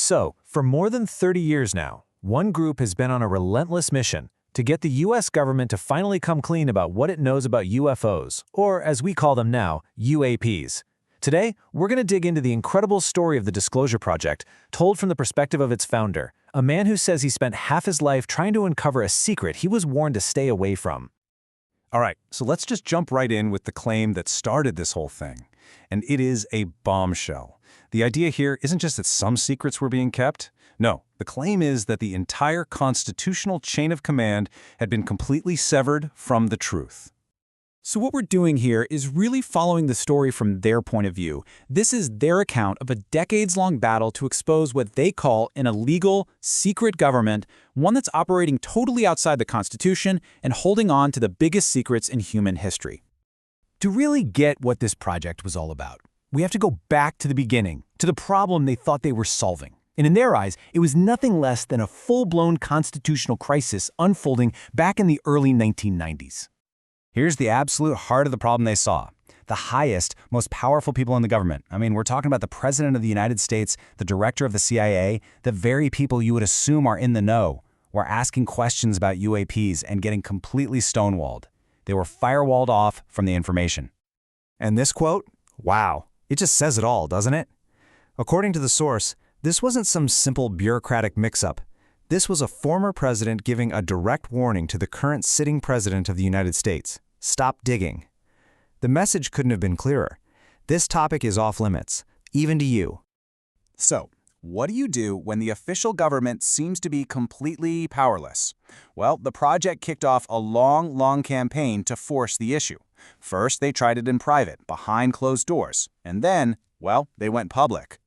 So, for more than 30 years now, one group has been on a relentless mission to get the US government to finally come clean about what it knows about UFOs, or as we call them now, UAPs. Today, we're going to dig into the incredible story of the Disclosure Project, told from the perspective of its founder, a man who says he spent half his life trying to uncover a secret he was warned to stay away from. All right, so let's just jump right in with the claim that started this whole thing. And it is a bombshell. The idea here isn't just that some secrets were being kept. No, the claim is that the entire constitutional chain of command had been completely severed from the truth. So what we're doing here is really following the story from their point of view. This is their account of a decades-long battle to expose what they call an illegal, secret government, one that's operating totally outside the Constitution and holding on to the biggest secrets in human history. To really get what this project was all about, we have to go back to the beginning, to the problem they thought they were solving. And in their eyes, it was nothing less than a full-blown constitutional crisis unfolding back in the early 1990s. Here's the absolute heart of the problem they saw. The highest, most powerful people in the government. I mean, we're talking about the President of the United States, the Director of the CIA, the very people you would assume are in the know, were asking questions about UAPs and getting completely stonewalled. They were firewalled off from the information. And this quote? Wow, it just says it all, doesn't it? According to the source, this wasn't some simple bureaucratic mix-up. This was a former president giving a direct warning to the current sitting president of the United States. Stop digging. The message couldn't have been clearer. This topic is off limits, even to you. So, what do you do when the official government seems to be completely powerless? Well, the project kicked off a long campaign to force the issue. First, they tried it in private, behind closed doors, and then, well, they went public.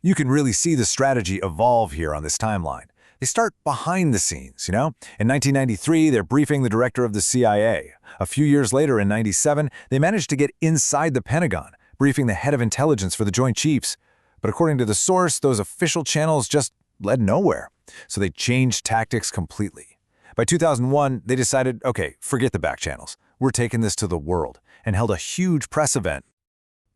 You can really see the strategy evolve here on this timeline. They start behind the scenes, In 1993, they're briefing the director of the CIA. A few years later, in 97, they managed to get inside the Pentagon, briefing the head of intelligence for the Joint Chiefs. But according to the source, those official channels just led nowhere. So they changed tactics completely. By 2001, they decided, okay, forget the back channels. We're taking this to the world, and held a huge press event.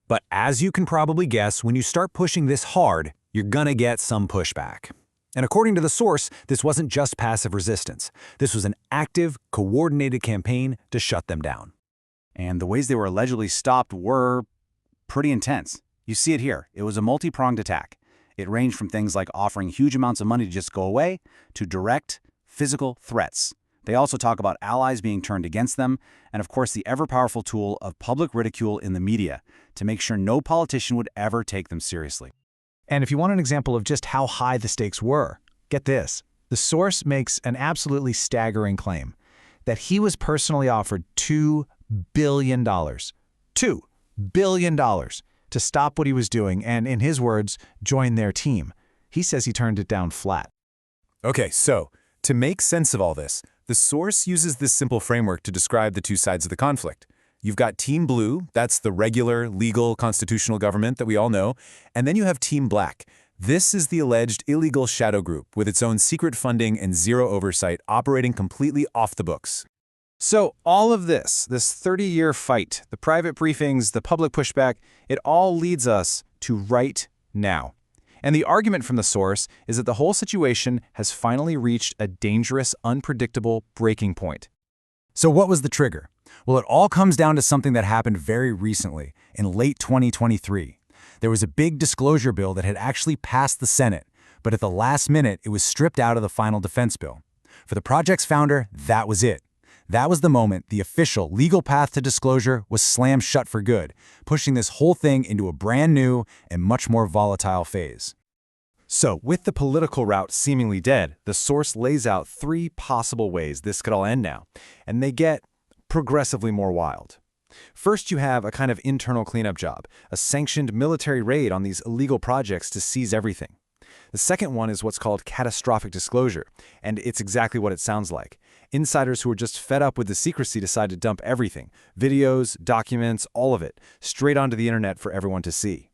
But as you can probably guess, when you start pushing this hard, you're gonna get some pushback. And according to the source, this wasn't just passive resistance. This was an active, coordinated campaign to shut them down. And the ways they were allegedly stopped were pretty intense. You see it here. It was a multi-pronged attack. It ranged from things like offering huge amounts of money to just go away to direct, physical threats. They also talk about allies being turned against them, and of course the ever-powerful tool of public ridicule in the media to make sure no politician would ever take them seriously. And if you want an example of just how high the stakes were, get this. The source makes an absolutely staggering claim that he was personally offered $2 billion. $2 billion to stop what he was doing and, in his words, join their team. He says he turned it down flat. Okay, so to make sense of all this, the source uses this simple framework to describe the two sides of the conflict. You've got Team Blue, that's the regular, legal, constitutional government that we all know, and then you have Team Black. This is the alleged illegal shadow group with its own secret funding and zero oversight, operating completely off the books. So all of this 30-year fight, the private briefings, the public pushback, it all leads us to right now. And the argument from the source is that the whole situation has finally reached a dangerous, unpredictable breaking point. So what was the trigger? Well, it all comes down to something that happened very recently, in late 2023. There was a big disclosure bill that had actually passed the Senate, but at the last minute, it was stripped out of the final defense bill. For the project's founder, that was it. That was the moment the official legal path to disclosure was slammed shut for good, pushing this whole thing into a brand new and much more volatile phase. So, with the political route seemingly dead, the source lays out three possible ways this could all end now, and they get progressively more wild. First, you have a kind of internal cleanup job, a sanctioned military raid on these illegal projects to seize everything. The second one is what's called catastrophic disclosure, and it's exactly what it sounds like. Insiders who are just fed up with the secrecy decide to dump everything, videos, documents, all of it, straight onto the internet for everyone to see.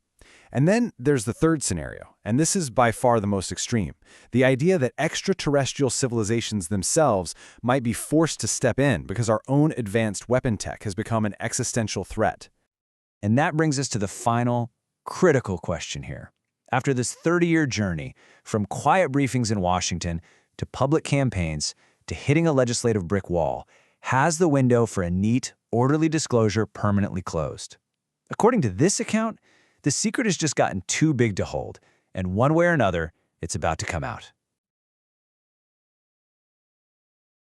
And then there's the third scenario, and this is by far the most extreme. The idea that extraterrestrial civilizations themselves might be forced to step in because our own advanced weapon tech has become an existential threat. And that brings us to the final, critical question here. After this 30-year journey, from quiet briefings in Washington to public campaigns to hitting a legislative brick wall, has the window for a neat, orderly disclosure permanently closed? According to this account, the secret has just gotten too big to hold, and one way or another, it's about to come out.